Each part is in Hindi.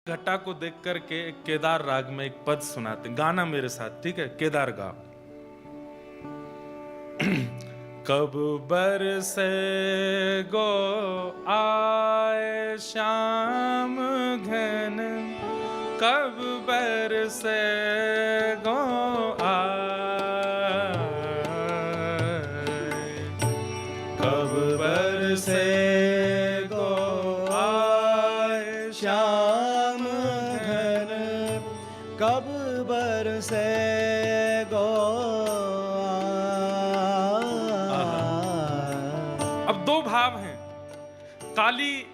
घटा को देख करके केदार राग में एक पद सुनाते हैं, गाना मेरे साथ, ठीक है? केदार गा। कब बरसे गो आए श्याम घन, कब बरसे गो आए, कब बरसे गो आए श्याम घन, कब बरसे गो अब दो भाव हैं। काली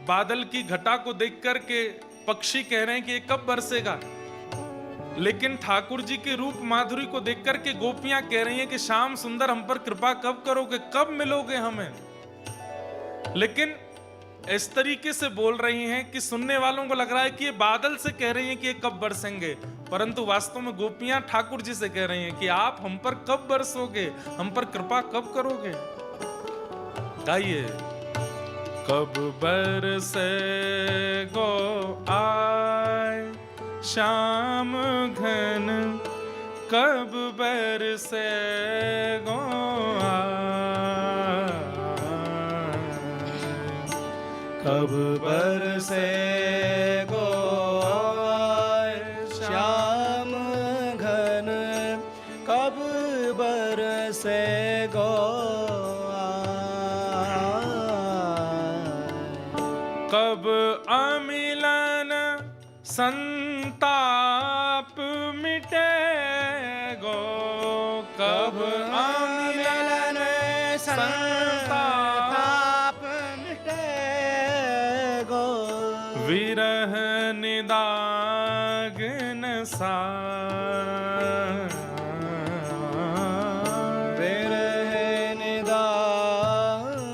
बादल की घटा को देख करके पक्षी कह रहे हैं कि ये कब बरसेगा, लेकिन ठाकुर जी के रूप माधुरी को देख करके गोपियां कह रही हैं कि श्याम सुंदर हम पर कृपा कब करोगे, कब मिलोगे हमें। लेकिन इस तरीके से बोल रही हैं कि सुनने वालों को लग रहा है कि ये बादल से कह रही हैं कि ये कब बरसेंगे, परंतु वास्तव में गोपियां ठाकुर जी से कह रही हैं कि आप हम पर कब बरसोगे, हम पर कृपा कब करोगे। गाइए। कब बरसे गो आए श्याम घन, कब बरसे गो आए, कब बरसे गो आए श्याम घन, कब बरसे गो कब अमिलन संताप मिटे गो, कब अमिलन संताप मिटे गो, विरह निदागन सा, विरह निदान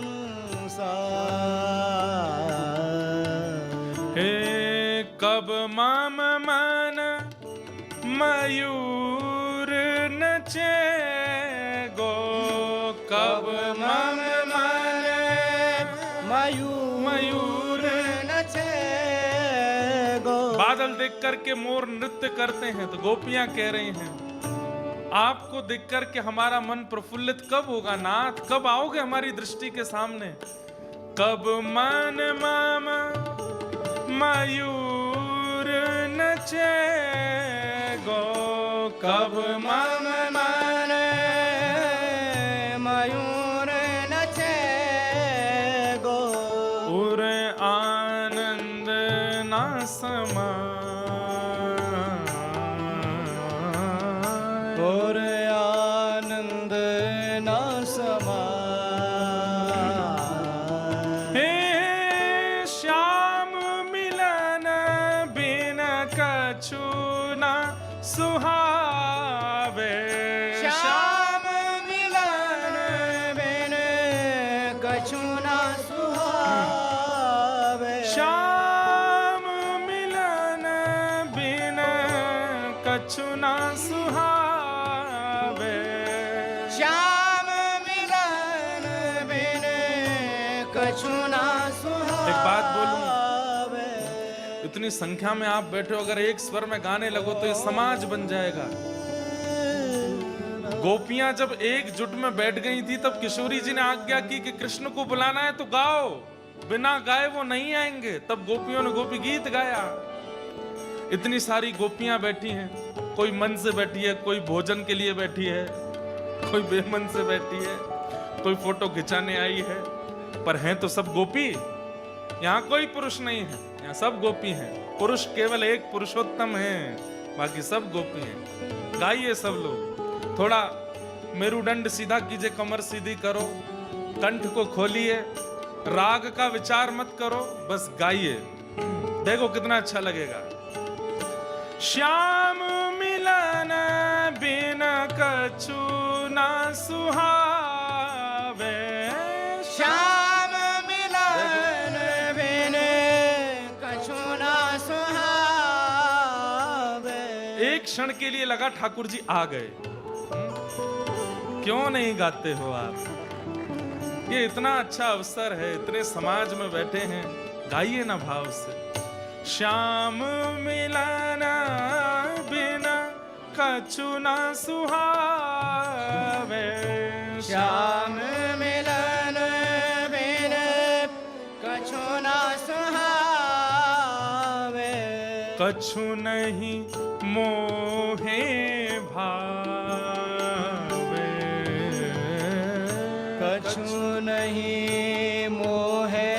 सा, हे कब मम मन मयूर नचे गो, कब मम मन मयूर नचे गो। बादल देख करके मोर नृत्य करते हैं तो गोपियां कह रही हैं आपको देख करके हमारा मन प्रफुल्लित कब होगा नाथ, कब आओगे हमारी दृष्टि के सामने। कब मन मम मयूर नचे गो, कब मम मन मयूर नचे गो, उर आनंद ना समा, और आनंद ना समा। हे श्याम मिलन बिन कछु न सुहावे, श्याम मिलन बिन कछु न सुहावे, श्याम मिलन बिन कछु न सुहावे, श्याम मिलन बिन कछु न सुहावे। एक बात बोलूं, इतनी संख्या में आप बैठे हो, अगर एक स्वर में गाने लगो तो ये समाज बन जाएगा। गोपियां जब एकजुट में बैठ गई थी तब किशोरी जी ने आज्ञा की कि कृष्ण को बुलाना है तो गाओ, बिना गाए वो नहीं आएंगे। तब गोपियों ने गोपी गीत गाया। इतनी सारी गोपियां बैठी हैं, कोई मन से बैठी है, कोई भोजन के लिए बैठी है, कोई बेमन से बैठी है, कोई फोटो खिंचाने आई है, पर हैं तो सब गोपी। यहाँ कोई पुरुष नहीं है, यहाँ सब गोपी हैं। पुरुष केवल एक पुरुषोत्तम है, बाकी सब गोपी हैं। गाइए सब लोग, थोड़ा मेरुदंड सीधा कीजिए, कमर सीधी करो, कंठ को खोलिए, राग का विचार मत करो, बस गाइए, देखो कितना अच्छा लगेगा। श्याम मिलन बिन कछु न सुहावे, श्याम मिलन बिन कछु न सुहावे। एक क्षण के लिए लगा ठाकुर जी आ गए। क्यों नहीं गाते हो आप? ये इतना अच्छा अवसर है, इतने समाज में बैठे हैं, गाइए ना भाव से। श्याम मिलन बिना कछु न सुहावे। श्याम मिलन बिन कछु न सुहावे। कछु नहीं मोहे भावे। कछु नहीं मोहे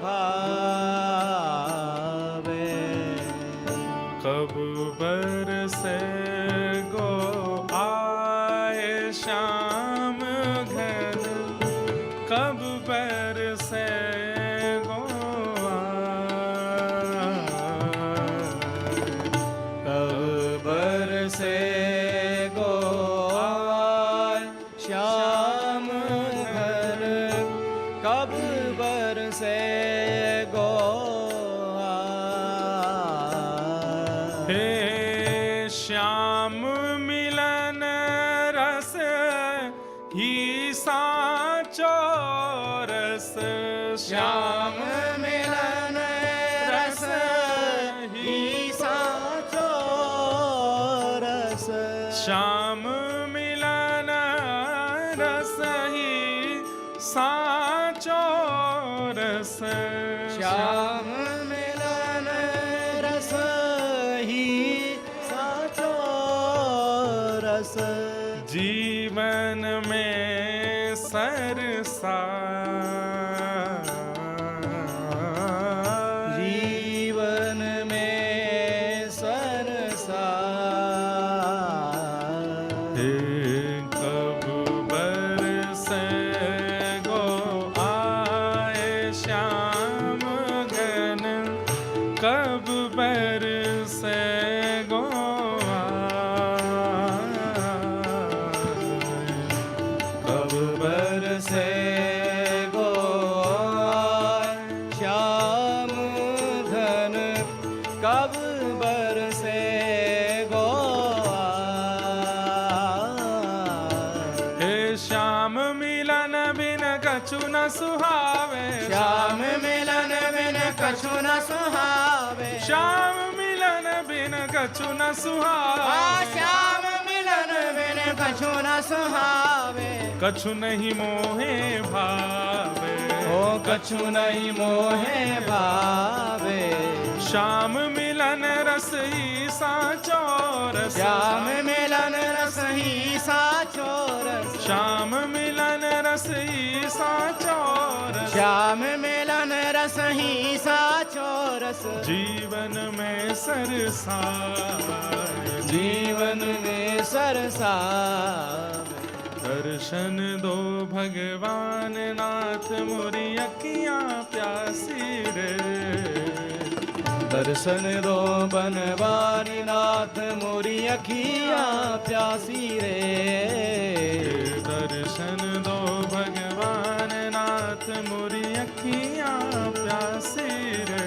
भावे। कब बरसे गो आए श्याम घन, कब बरसे गो कब बरसे गो आए श्याम घर। कब बरसे गो आए। हे श्याम मिलन रस ही साचो रस। श्याम मिलन रस ही साचो रस। श्याम मिलन रस ही साचो रस। श्याम मिलन रस ही साचो रस। जीवन में सरसा, जीवन में सरसा। हे कब बरसे गो आए श्याम घन, कब बरसे गो कब बरसे गो आए श्याम घन। कब बरसे गो आए। हे श्याम मिलन बिन कछु न सुहावे। श्याम मिलन बिन कछु न सुहावे। श्याम मिलन बिन कछु न सुहावे। श्याम मिलन बिन कछु न सुहावे। कछु नहीं मोहे भावे। ओ कछु नहीं मोहे भावे। श्याम मिलन रस ही साचो रस। श्याम मिलन रस ही साचो रस। श्याम मिलन रस ही साचो रस। श्याम मिलन रस ही साचो रस। जीवन में सरसा, जीवन में सरसा। दर्शन दो भगवान नाथ मोरी अखियां प्यासी रे। दर्शन दो बनवारी नाथ मोरी अखियां प्यासी रे। दर्शन दो भगवान नाथ मोरी अखियां प्यासी रे।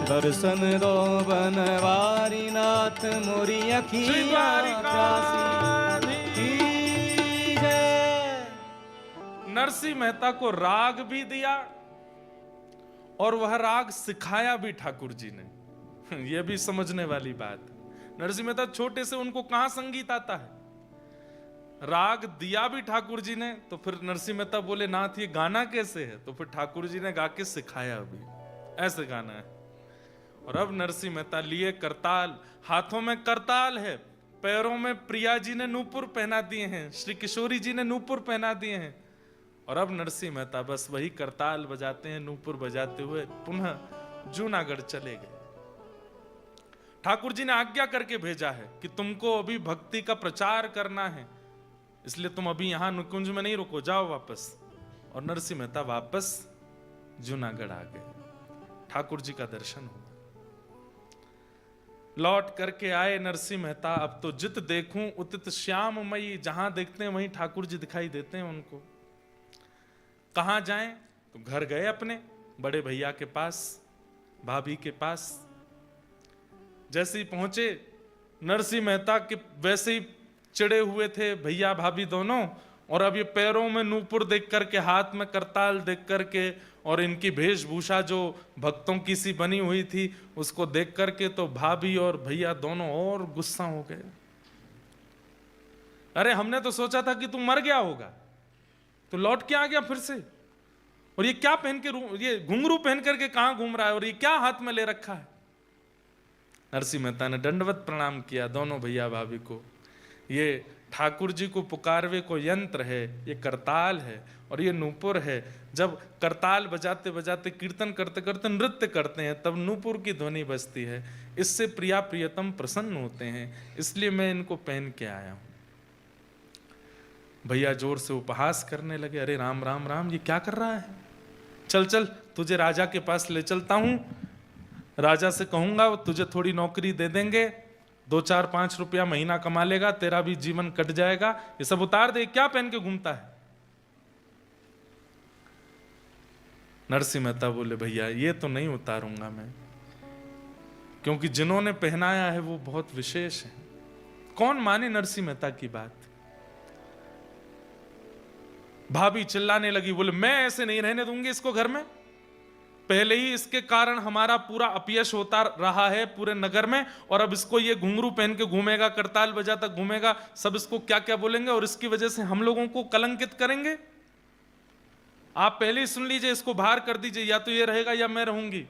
दर्शन दो बनवारी नाथ मोरी श्री अखियां द्वारिकाधीश। प्यासी जय। नरसिंह मेहता को राग भी दिया और वह राग सिखाया भी ठाकुर जी ने। यह भी समझने वाली बात। नरसिंह मेहता छोटे से, उनको कहां संगीत आता है। राग दिया भी ठाकुर जी ने, तो फिर नरसिंह मेहता बोले नाथ ये गाना कैसे है, तो फिर ठाकुर जी ने गा के सिखाया भी, ऐसे गाना है। और अब नरसिंह मेहता लिए करताल, हाथों में करताल है, पैरों में प्रिया जी ने नूपुर पहना दिए हैं, श्री किशोरी जी ने नूपुर पहना दिए हैं। और अब नरसिंह मेहता बस वही करताल बजाते हैं, नूपुर बजाते हुए पुनः जूनागढ़ चले गए। ठाकुर जी ने आज्ञा करके भेजा है कि तुमको अभी भक्ति का प्रचार करना है, इसलिए तुम अभी यहां नुकुंज में नहीं रुको, जाओ वापस। और नरसिंह मेहता वापस जूनागढ़ आ गए। ठाकुर जी का दर्शन हुआ। लौट करके आए नरसिंह मेहता। अब तो जित देखूं उतित श्याममयी, जहां देखते हैं वहीं ठाकुर जी दिखाई देते हैं उनको। कहां जाएं, तो घर गए अपने बड़े भैया के पास, भाभी के पास। जैसे ही पहुंचे, नरसिंह मेहता के वैसे ही चिड़े हुए थे भैया भाभी दोनों, और अब ये पैरों में नूपुर देख करके, हाथ में करताल देख करके, और इनकी वेशभूषा जो भक्तों की सी बनी हुई थी उसको देख करके तो भाभी और भैया दोनों और गुस्सा हो गए। अरे हमने तो सोचा था कि तू मर गया होगा, तो लौट के आ गया फिर से, और ये क्या पहन के, ये घुंघरू पहन करके कहां घूम रहा है, और ये क्या हाथ में ले रखा है। नरसिंह मेहता ने दंडवत प्रणाम किया दोनों भैया भाभी को। ये ठाकुर जी को पुकारवे को यंत्र है, ये करताल है और ये नूपुर है। जब करताल बजाते बजाते, कीर्तन करते करते नृत्य करते हैं तब नूपुर की ध्वनि बजती है, इससे प्रिया प्रियतम प्रसन्न होते हैं, इसलिए मैं इनको पहन के आया हूं। भैया जोर से उपहास करने लगे, अरे राम राम राम, ये क्या कर रहा है, चल चल तुझे राजा के पास ले चलता हूं, राजा से कहूंगा वो तुझे थोड़ी नौकरी दे देंगे, 2-4-5 रुपया महीना कमा लेगा, तेरा भी जीवन कट जाएगा, ये सब उतार दे, क्या पहन के घूमता है। नरसिंह मेहता बोले, भैया ये तो नहीं उतारूंगा मैं, क्योंकि जिन्होंने पहनाया है वो बहुत विशेष है। कौन माने नरसिंह मेहता की बात। भाभी चिल्लाने लगी, बोले मैं ऐसे नहीं रहने दूंगी इसको घर में, पहले ही इसके कारण हमारा पूरा अपयश होता रहा है पूरे नगर में, और अब इसको ये घुंघरू पहन के घूमेगा, करताल बजाता घूमेगा, सब इसको क्या क्या बोलेंगे और इसकी वजह से हम लोगों को कलंकित करेंगे। आप पहले ही सुन लीजिए, इसको बाहर कर दीजिए, या तो ये रहेगा या मैं रहूंगी।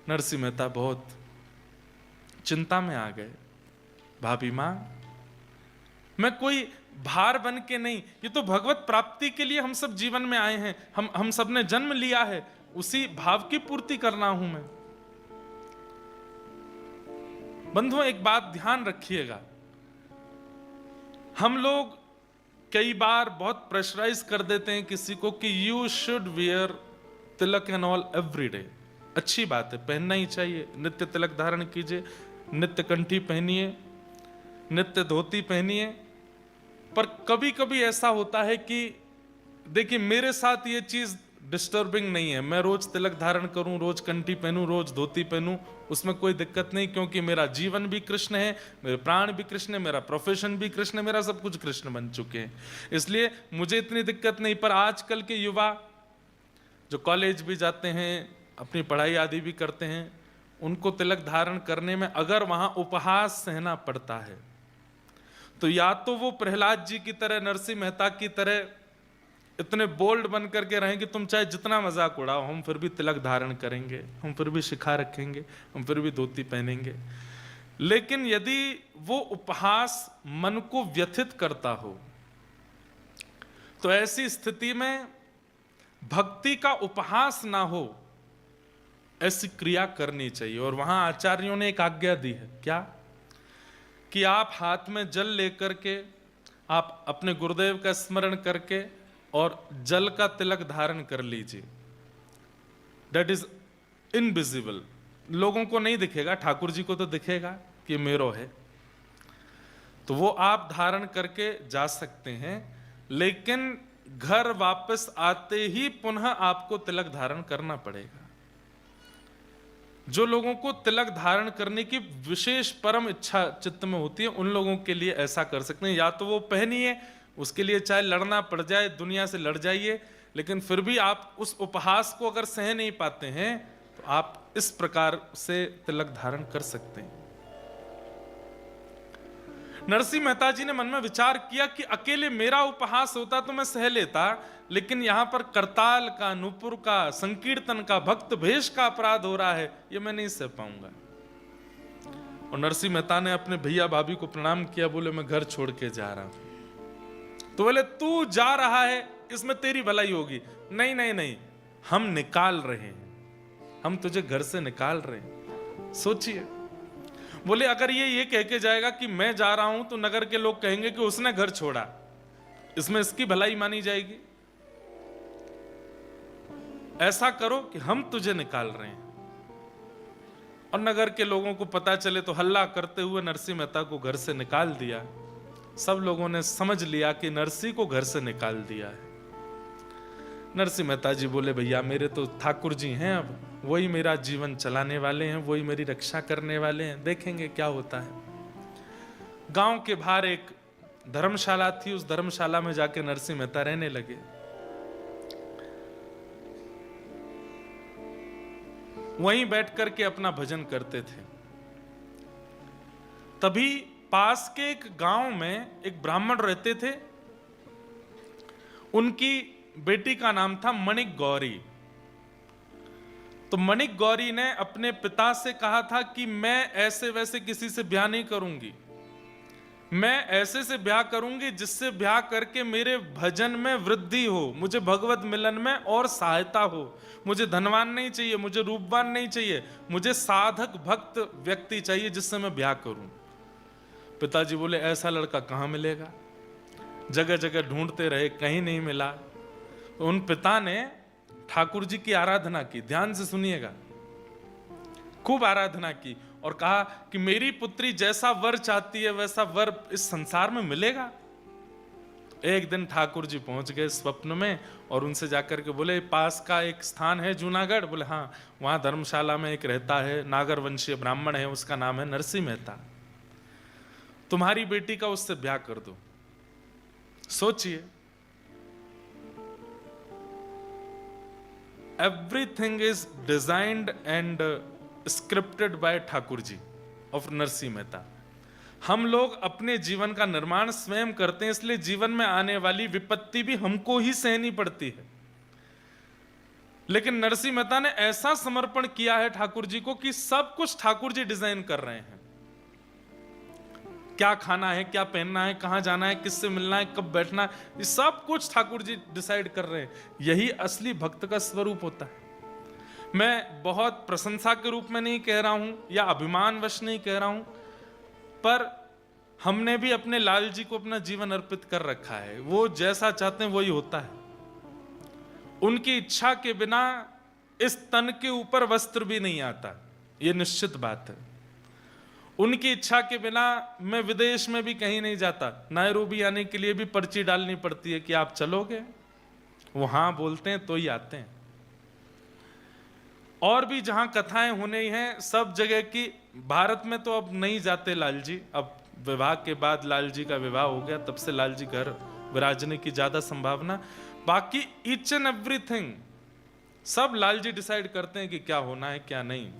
नरसिंह मेहता बहुत चिंता में आ गए। भाभी मां, मैं कोई भार बन के नहीं, ये तो भगवत प्राप्ति के लिए हम सब जीवन में आए हैं, हम सब ने जन्म लिया है, उसी भाव की पूर्ति करना हूं मैं। बंधुओं एक बात ध्यान रखिएगा, हम लोग कई बार बहुत प्रेशराइज कर देते हैं किसी को कि you should wear Tilak and all every day. अच्छी बात है, पहनना ही चाहिए, नित्य तिलक धारण कीजिए, नित्य कंठी पहनिए, नित्य धोती पहनिए। पर कभी कभी ऐसा होता है कि देखिए मेरे साथ ये चीज डिस्टर्बिंग नहीं है, मैं रोज तिलक धारण करूं, रोज कंठी पहनूं, रोज धोती पहनूं, उसमें कोई दिक्कत नहीं, क्योंकि मेरा जीवन भी कृष्ण है, मेरे प्राण भी कृष्ण है, मेरा प्रोफेशन भी कृष्ण है, मेरा सब कुछ कृष्ण बन चुके हैं, इसलिए मुझे इतनी दिक्कत नहीं। पर आजकल के युवा जो कॉलेज भी जाते हैं, अपनी पढ़ाई आदि भी करते हैं, उनको तिलक धारण करने में अगर वहां उपहास सहना पड़ता है तो या तो वो प्रहलाद जी की तरह, नरसिंह मेहता की तरह इतने बोल्ड बन करके रहें कि तुम चाहे जितना मजाक उड़ाओ, हम फिर भी तिलक धारण करेंगे, हम फिर भी शिखा रखेंगे, हम फिर भी धोती पहनेंगे। लेकिन यदि वो उपहास मन को व्यथित करता हो तो ऐसी स्थिति में भक्ति का उपहास ना हो ऐसी क्रिया करनी चाहिए। और वहां आचार्यों ने एक आज्ञा दी है, क्या कि आप हाथ में जल लेकर के, आप अपने गुरुदेव का स्मरण करके और जल का तिलक धारण कर लीजिए। दैट इज इनविजिबल, लोगों को नहीं दिखेगा, ठाकुर जी को तो दिखेगा कि मेरो है, तो वो आप धारण करके जा सकते हैं। लेकिन घर वापस आते ही पुनः आपको तिलक धारण करना पड़ेगा। जो लोगों को तिलक धारण करने की विशेष परम इच्छा चित्त में होती है, उन लोगों के लिए ऐसा कर सकते हैं, या तो वो पहनिए, उसके लिए चाहे लड़ना पड़ जाए, दुनिया से लड़ जाइए, लेकिन फिर भी आप उस उपहास को अगर सह नहीं पाते हैं तो आप इस प्रकार से तिलक धारण कर सकते हैं। नरसिंह मेहता जी ने मन में विचार किया कि अकेले मेरा उपहास होता तो मैं सह लेता, लेकिन यहां पर करताल का, नूपुर का, संकीर्तन का, भक्त भेष का अपराध हो रहा है, ये मैं नहीं सह पाऊंगा। और नरसिंह मेहता ने अपने भैया भाभी को प्रणाम किया, बोले मैं घर छोड़ के जा रहा हूं। तो बोले तू जा रहा है इसमें तेरी भलाई होगी। नहीं नहीं नहीं, हम निकाल रहे हैं, हम तुझे घर से निकाल रहे हैं। सोचिए, बोले अगर ये कह के जाएगा कि मैं जा रहा हूं तो नगर के लोग कहेंगे कि उसने घर छोड़ा, इसमें इसकी भलाई मानी जाएगी। ऐसा करो कि हम तुझे निकाल रहे हैं, और नगर के लोगों को पता चले तो हल्ला करते हुए नरसिंह मेहता को घर से निकाल दिया। सब लोगों ने समझ लिया कि नरसिंह को घर से निकाल दिया है। नरसिंह मेहता जी बोले भैया मेरे तो ठाकुर जी हैं, अब वही मेरा जीवन चलाने वाले हैं, वही मेरी रक्षा करने वाले हैं, देखेंगे क्या होता है। गांव के बाहर एक धर्मशाला थी, उस धर्मशाला में जाके नरसिंह मेहता रहने लगे। वहीं बैठ करके अपना भजन करते थे। तभी पास के एक गांव में एक ब्राह्मण रहते थे। उनकी बेटी का नाम था मणिक गौरी। तो मणिक गौरी ने अपने पिता से कहा था कि मैं ऐसे वैसे किसी से ब्याह नहीं करूंगी, मैं ऐसे से ब्याह करूंगी जिससे ब्याह करके मेरे भजन में वृद्धि हो, मुझे भगवत मिलन में और सहायता हो। मुझे धनवान नहीं चाहिए, मुझे रूपवान नहीं चाहिए, मुझे साधक भक्त व्यक्ति चाहिए जिससे मैं ब्याह करूं। पिताजी बोले ऐसा लड़का कहां मिलेगा, जगह जगह ढूंढते रहे, कहीं नहीं मिला। तो उन पिता ने ठाकुर जी की आराधना की, ध्यान से सुनिएगा, खूब आराधना की और कहा कि मेरी पुत्री जैसा वर चाहती है वैसा वर इस संसार में मिलेगा। एक दिन ठाकुर जी पहुंच गए स्वप्न में और उनसे जाकर के बोले पास का एक स्थान है जूनागढ़। बोले हाँ, वहां धर्मशाला में एक रहता है, नागर वंशीय ब्राह्मण है, उसका नाम है नरसिंह मेहता, तुम्हारी बेटी का उससे ब्याह कर दो। सोचिए, everything is designed and scripted by Thakur ji of Narsinh Mehta. हम लोग अपने जीवन का निर्माण स्वयं करते हैं, इसलिए जीवन में आने वाली विपत्ति भी हमको ही सहनी पड़ती है। लेकिन नरसिंह मेहता ने ऐसा समर्पण किया है ठाकुर जी को कि सब कुछ ठाकुर जी डिजाइन कर रहे हैं। क्या खाना है, क्या पहनना है, कहां जाना है, किससे मिलना है, कब बैठना है, ये सब कुछ ठाकुर जी डिसाइड कर रहे हैं। यही असली भक्त का स्वरूप होता है। मैं बहुत प्रशंसा के रूप में नहीं कह रहा हूं या अभिमानवश नहीं कह रहा हूं, पर हमने भी अपने लाल जी को अपना जीवन अर्पित कर रखा है। वो जैसा चाहते हैं वही होता है। उनकी इच्छा के बिना इस तन के ऊपर वस्त्र भी नहीं आता, ये निश्चित बात है। उनकी इच्छा के बिना मैं विदेश में भी कहीं नहीं जाता। नायरोबी आने के लिए भी पर्ची डालनी पड़ती है कि आप चलोगे, वो हाँ बोलते हैं तो ही आते हैं। और भी जहां कथाएं होने ही हैं सब जगह की। भारत में तो अब नहीं जाते लाल जी, अब विवाह के बाद लाल जी का विवाह हो गया, तब से लाल जी घर विराजने की ज्यादा संभावना। बाकी ईच एंड एवरीथिंग सब लाल जी डिसाइड करते हैं कि क्या होना है क्या नहीं।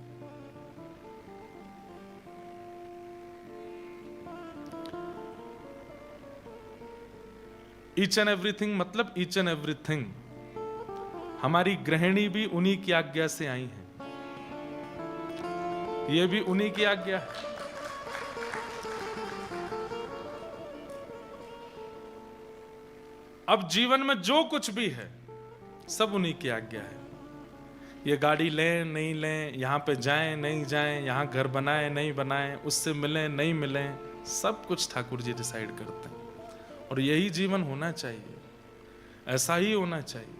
ईच एंड एवरीथिंग मतलब ईच एंड एवरीथिंग। हमारी गृहिणी भी उन्हीं की आज्ञा से आई है, ये भी उन्हीं की आज्ञा है। अब जीवन में जो कुछ भी है सब उन्हीं की आज्ञा है। ये गाड़ी लें नहीं लें, यहां पे जाएं नहीं जाएं, यहां घर बनाएं नहीं बनाएं, उससे मिलें नहीं मिलें, सब कुछ ठाकुर जी डिसाइड करते हैं। और यही जीवन होना चाहिए, ऐसा ही होना चाहिए।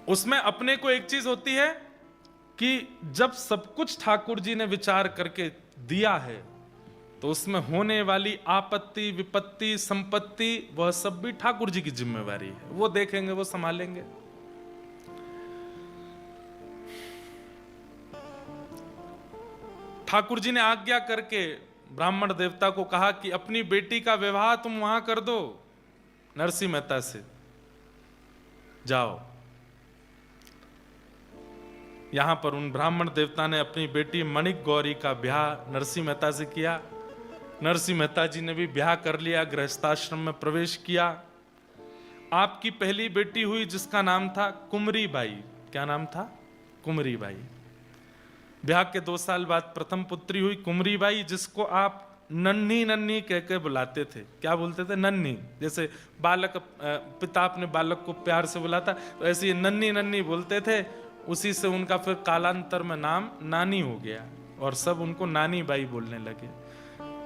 उसमें अपने को एक चीज होती है कि जब सब कुछ ठाकुर जी ने विचार करके दिया है तो उसमें होने वाली आपत्ति विपत्ति संपत्ति वह सब भी ठाकुर जी की जिम्मेवारी है। वो देखेंगे, वो संभालेंगे। ठाकुर जी ने आज्ञा करके ब्राह्मण देवता को कहा कि अपनी बेटी का विवाह तुम वहां कर दो नरसिंह मेहता से, जाओ। यहां पर उन ब्राह्मण देवता ने अपनी बेटी मणिक गौरी का ब्याह नरसिंह मेहता से किया। नरसिंह मेहता जी ने भी ब्याह कर लिया, गृहस्थाश्रम में प्रवेश किया। आपकी पहली बेटी हुई जिसका नाम था कुमरी बाई। क्या नाम था? कुमरी बाई। ब्याह के 2 साल बाद प्रथम पुत्री हुई कुमरी बाई, जिसको आप नन्ही नन्ही कह के बुलाते थे। क्या बोलते थे? नन्ही। जैसे बालक पिता अपने बालक को प्यार से बुलाता, तो ऐसे नन्ही नन्ही बोलते थे। उसी से उनका फिर कालांतर में नाम नानी हो गया और सब उनको नानी बाई बोलने लगे।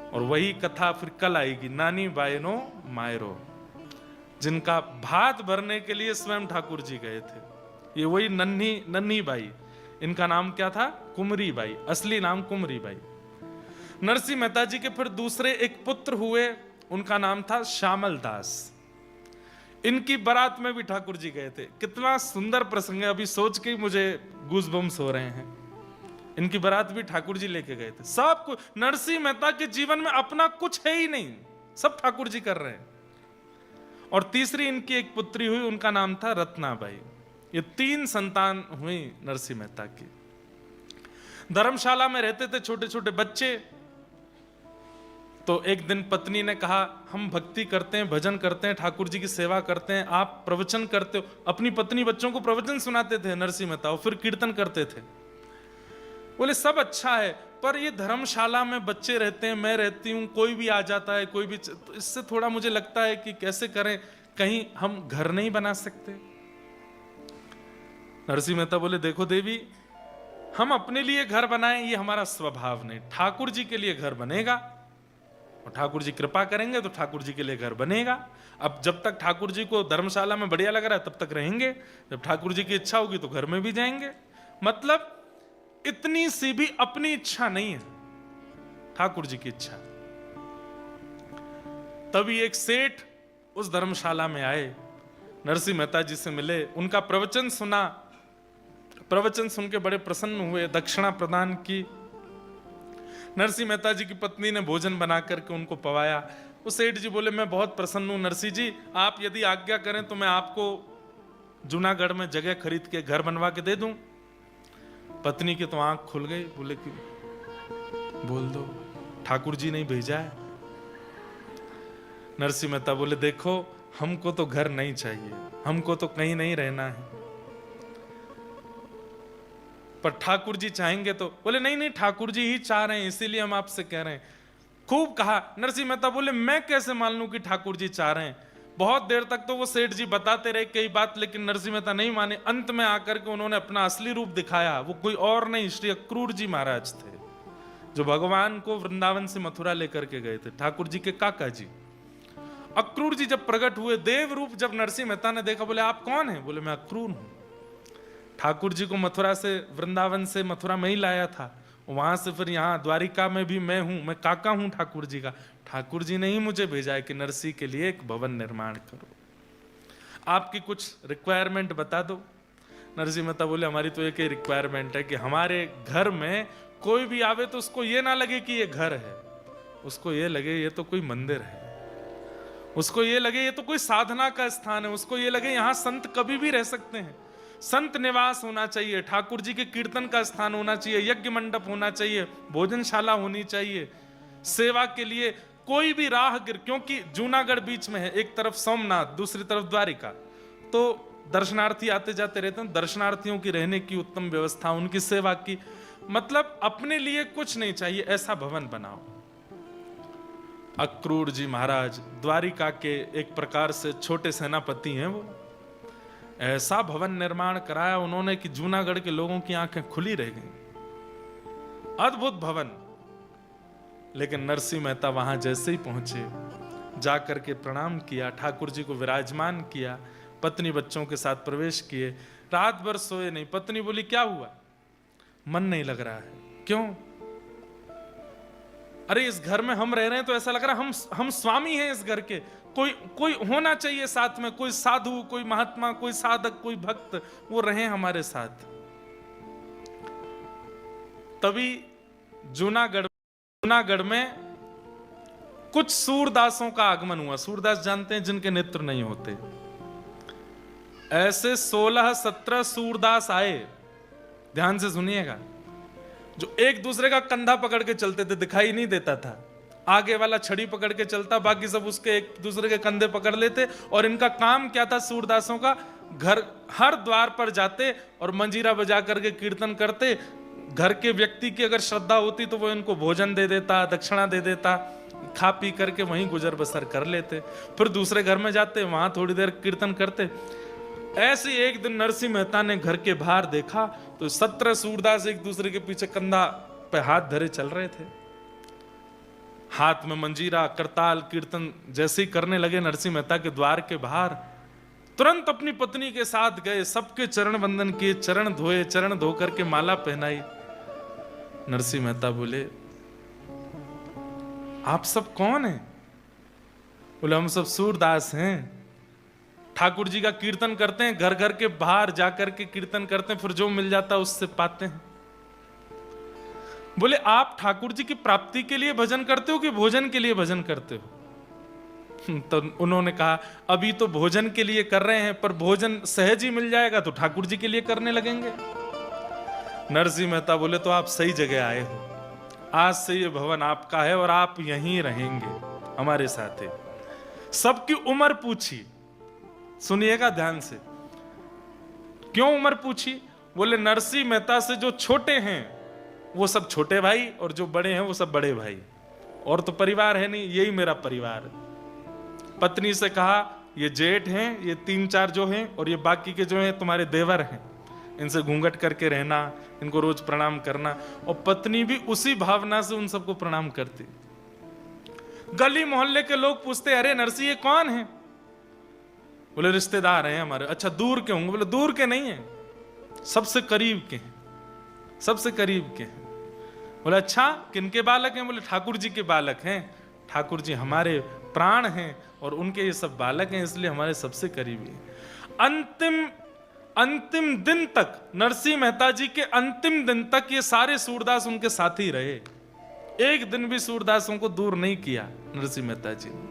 और वही कथा फिर कल आएगी, नानी बायनो मायरो, जिनका भात भरने के लिए स्वयं ठाकुर जी गए थे। ये वही नन्ही नन्ही बाई, इनका नाम क्या था? कुमरी बाई। असली नाम कुमरी बाई। नरसिंह मेहता जी के फिर दूसरे एक पुत्र हुए, उनका नाम था श्यामल दास। इनकी बारात में भी ठाकुर जी गए थे। कितना सुंदर प्रसंग है, अभी सोच के ही मुझे गूज़बम्स हो रहे हैं। इनकी बारात भी ठाकुर जी लेके गए थे। सब कुछ नरसिंह मेहता के जीवन में अपना कुछ है ही नहीं, सब ठाकुर जी कर रहे हैं। और तीसरी इनकी एक पुत्री हुई, उनका नाम था रत्नाबाई। ये 3 संतान हुई नरसिंह मेहता की। धर्मशाला में रहते थे छोटे छोटे बच्चे। तो एक दिन पत्नी ने कहा, हम भक्ति करते हैं, भजन करते हैं, ठाकुर जी की सेवा करते हैं, आप प्रवचन करते हो। अपनी पत्नी बच्चों को प्रवचन सुनाते थे नरसिंह मेहता, और फिर कीर्तन करते थे। बोले सब अच्छा है, पर ये धर्मशाला में बच्चे रहते हैं, मैं रहती हूं, कोई भी आ जाता है, कोई भी, तो इससे थोड़ा मुझे लगता है कि कैसे करें, कहीं हम घर नहीं बना सकते। नरसिंह मेहता बोले, देखो देवी, हम अपने लिए घर बनाएं ये हमारा स्वभाव नहीं, ठाकुर जी के लिए घर बनेगा, और ठाकुर जी कृपा करेंगे तो ठाकुर जी के लिए घर बनेगा। अब जब तक ठाकुर जी को धर्मशाला में बढ़िया लग रहा है तब तक रहेंगे, जब ठाकुर जी की इच्छा होगी तो घर में भी जाएंगे। मतलब इतनी सी भी अपनी इच्छा नहीं है, ठाकुर जी की इच्छा। तभी एक सेठ उस धर्मशाला में आए, नरसिंह मेहता जी से मिले, उनका प्रवचन सुना। प्रवचन सुन के बड़े प्रसन्न हुए, दक्षिणा प्रदान की। नरसिंह मेहता जी की पत्नी ने भोजन बना करके उनको पवाया। वो सेठ जी बोले, मैं बहुत प्रसन्न हूं नरसिंह जी, आप यदि आज्ञा करें तो मैं आपको जूनागढ़ में जगह खरीद के घर बनवा के दे दूं। पत्नी की तो आंख खुल गई, बोले कि बोल दो, ठाकुर जी ने भेजा है। नरसिंह मेहता बोले, देखो हमको तो घर नहीं चाहिए, हमको तो कहीं नहीं रहना है, पर ठाकुर जी चाहेंगे तो। बोले नहीं नहीं, ठाकुर जी ही चाह रहे हैं, इसीलिए हम आपसे कह रहे हैं। खूब कहा। नरसिंह मेहता बोले, मैं कैसे मान लूं कि ठाकुर जी चाह रहे हैं। बहुत देर तक तो वो सेठ जी बताते रहे कई बात, लेकिन नरसिंह मेहता नहीं माने। अंत में आकर के उन्होंने अपना असली रूप दिखाया। वो कोई और नहीं, श्री अक्रूर जी महाराज थे, जो भगवान को वृंदावन से मथुरा लेकर के गए थे, ठाकुर जी के काका जी। अक्रूर जी जब प्रकट हुए देव रूप, जब नरसिंह मेहता ने देखा, बोले आप कौन है? बोले मैं अक्रूर हूं, ठाकुर जी को मथुरा से, वृंदावन से मथुरा में ही लाया था, वहां से फिर यहाँ द्वारिका में भी मैं हूं, मैं काका हूं ठाकुर जी का। ठाकुर जी ने ही मुझे भेजा है कि नरसिंह के लिए एक भवन निर्माण करो, आपकी कुछ रिक्वायरमेंट बता दो। नरसिंह मेहता बोले, हमारी तो एक ही रिक्वायरमेंट है कि हमारे घर में कोई भी आवे तो उसको ये ना लगे कि ये घर है, उसको ये लगे ये तो कोई मंदिर है, उसको ये लगे ये तो कोई साधना का स्थान है, उसको ये लगे यहाँ संत कभी भी रह सकते हैं, संत निवास होना चाहिए, ठाकुर जी के कीर्तन का स्थान होना चाहिए, यज्ञ मंडप होना चाहिए, भोजनशाला होनी चाहिए, सेवा के लिए कोई भी राहगीर, क्योंकि जूनागढ़ बीच में है, एक तरफ सोमनाथ, दूसरी तरफ द्वारिका, तो दर्शनार्थी आते जाते रहते हैं, दर्शनार्थियों की रहने की उत्तम व्यवस्था, उनकी सेवा की, मतलब अपने लिए कुछ नहीं चाहिए, ऐसा भवन बनाओ। अक्रूर जी महाराज द्वारिका के एक प्रकार से छोटे सेनापति हैं, वो ऐसा भवन निर्माण कराया उन्होंने कि जूनागढ़ के लोगों की आंखें खुली रह गईं। अद्भुत भवन। लेकिन नरसिंह मेहता वहां जैसे ही पहुंचे, जाकर के प्रणाम किया, ठाकुर जी को विराजमान किया, पत्नी बच्चों के साथ प्रवेश किए, रात भर सोए नहीं। पत्नी बोली, क्या हुआ? मन नहीं लग रहा है। क्यों? अरे इस घर में हम रह रहे हैं तो ऐसा लग रहा है हम स्वामी हैं इस घर के, कोई होना चाहिए साथ में, कोई साधु, कोई महात्मा, कोई साधक, कोई भक्त, वो रहे हमारे साथ। तभी जूनागढ़ में कुछ सूरदासों का आगमन हुआ। सूरदास जानते हैं, जिनके नेत्र नहीं होते। ऐसे 16-17 सूरदास आए, ध्यान से सुनिएगा, जो एक दूसरे का कंधा पकड़ के चलते थे, दिखाई नहीं देता था, आगे वाला छड़ी पकड़ के चलता, बाकी सब उसके एक दूसरे के कंधे पकड़ लेते। और इनका काम क्या था सूरदासों का? घर हर द्वार पर जाते और मंजीरा बजा करके कीर्तन करते। घर के व्यक्ति की अगर श्रद्धा होती तो वो इनको भोजन दे देता, दक्षिणा दे देता, खा पी करके वहीं गुजर बसर कर लेते। फिर दूसरे घर में जाते, वहां थोड़ी देर कीर्तन करते। ऐसे एक दिन नरसिंह मेहता ने घर के बाहर देखा तो 17 सूरदास एक दूसरे के पीछे कंधा पे हाथ धरे चल रहे थे, हाथ में मंजीरा, करताल, कीर्तन जैसे ही करने लगे नरसिंह मेहता के द्वार के बाहर, तुरंत अपनी पत्नी के साथ गए, सबके चरण वंदन किए, चरण धोए, चरण धो करके माला पहनाई। नरसिंह मेहता बोले, आप सब कौन हैं? बोले, हम सब सूरदास हैं, ठाकुर जी का कीर्तन करते हैं, घर घर के बाहर जाकर के कीर्तन करते हैं, फिर जो मिल जाता उससे पाते हैं। बोले आप ठाकुर जी की प्राप्ति के लिए भजन करते हो कि भोजन के लिए भजन करते हो? तो उन्होंने कहा अभी तो भोजन के लिए कर रहे हैं, पर भोजन सहज ही मिल जाएगा तो ठाकुर जी के लिए करने लगेंगे। नरसिंह मेहता बोले तो आप सही जगह आए हो, आज से ये भवन आपका है और आप यहीं रहेंगे हमारे साथ। सबकी उम्र पूछी, सुनिएगा ध्यान से। क्यों उम्र पूछी? बोले नरसिंह मेहता से जो छोटे हैं वो सब छोटे भाई और जो बड़े हैं वो सब बड़े भाई, और तो परिवार है नहीं, यही मेरा परिवार है। पत्नी से कहा ये जेठ हैं, ये 3-4 जो हैं, और ये बाकी के जो हैं तुम्हारे देवर हैं, इनसे घूंघट करके रहना, इनको रोज प्रणाम करना। और पत्नी भी उसी भावना से उन सबको प्रणाम करती। गली मोहल्ले के लोग पूछते अरे नरसिंह ये कौन है? बोले रिश्तेदार हैं हमारे। अच्छा दूर के होंगे? बोले दूर के नहीं है, सबसे करीब के हैं, सबसे करीब के हैं। बोले अच्छा किनके बालक हैं? बोले ठाकुर जी के बालक हैं, ठाकुर जी हमारे प्राण हैं और उनके ये सब बालक हैं, इसलिए हमारे सबसे करीबी हैं। अंतिम दिन तक, नरसिंह मेहता जी के अंतिम दिन तक ये सारे सूरदास उनके साथ ही रहे। एक दिन भी सूरदासों को दूर नहीं किया नरसिंह मेहता जी ने।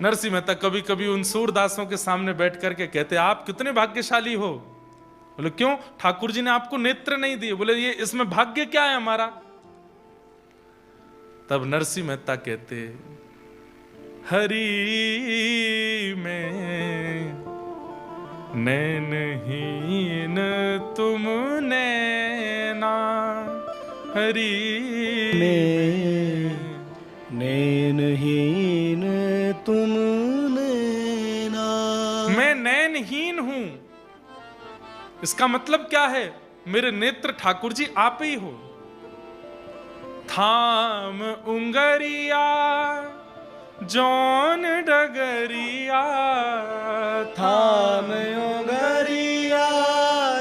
नरसिंह मेहता कभी कभी उन सूरदासों के सामने बैठ करके कहते आप कितने भाग्यशाली हो। बोले क्यों? ठाकुर जी ने आपको नेत्र नहीं दिए। बोले ये इसमें भाग्य क्या है हमारा? तब नरसिंह मेहता कहते हरि में नैनहीन तुम नैना, हरि में नैनहीन तुम नैना। मैं नैनहीन हूं, इसका मतलब क्या है? मेरे नेत्र ठाकुर जी आप ही हो। थाम उंगरिया जौन डगरिया, थाम उंगरिया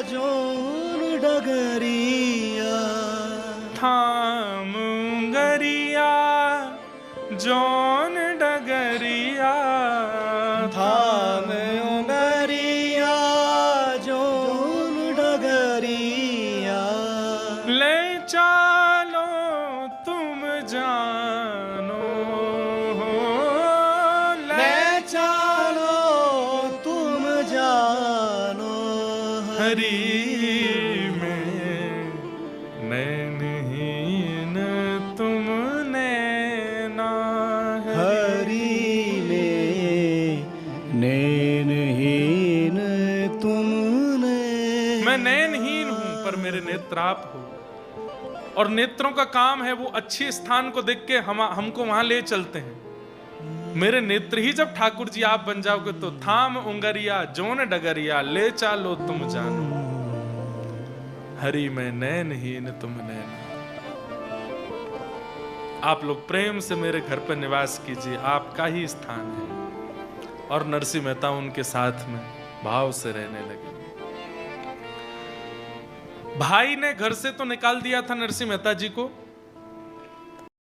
जौन डगरिया, थाम उंगरिया जौन डगरिया, थाम उंगरिया जौन डगरिया। ले चालो तुम जानो हो, ले चालो तुम जानो हरि में नैनहीन तुम नैना, हरि में नैनहीन तुम नैना। मैं नैनहीन हूं पर मेरे नेत्र आप हो। और नेत्रों का काम है वो अच्छे स्थान को देख के हमको वहां ले चलते हैं। मेरे नेत्र ही जब ठाकुर जी आप बन जाओगे तो थाम उंगरिया जोन डगरिया ले चालो तुम जानो, हरि में नैनहीन तुम नैना। आप लोग प्रेम से मेरे घर पर निवास कीजिए, आपका ही स्थान है। और नरसिंह मेहता उनके साथ में भाव से रहने लगे। भाई ने घर से तो निकाल दिया था नरसिंह मेहता जी को,